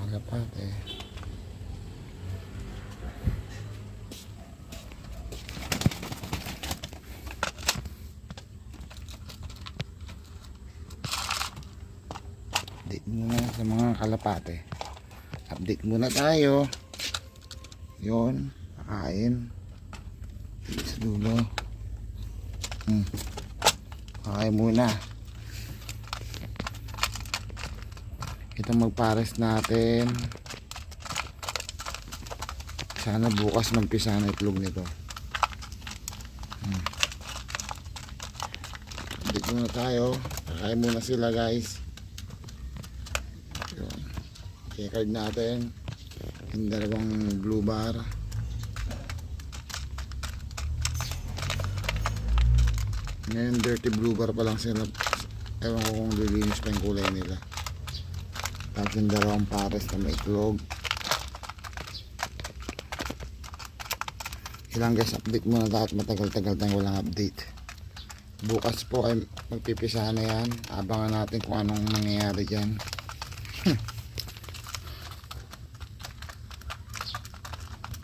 kalapate. Update muna sa mga kalapate. Update muna tayo. Yun, kakain. Sa dulo. Kakain muna. Ito magpares natin. Sana bukas magpisa na itlog nito. Update muna tayo. Kakain muna sila, guys. Key-card natin yung dalawang blue bar. Ngayon dirty blue bar pa lang sila. Ewan ko kung lilinis pa yung kulay nila. Tapos yung dalawang pares na may itlog. Ilang guys, update muna dahil matagal-tagal tayong walang update. Bukas po ay magpipisa na yan. Abangan natin kung anong nangyayari dyan.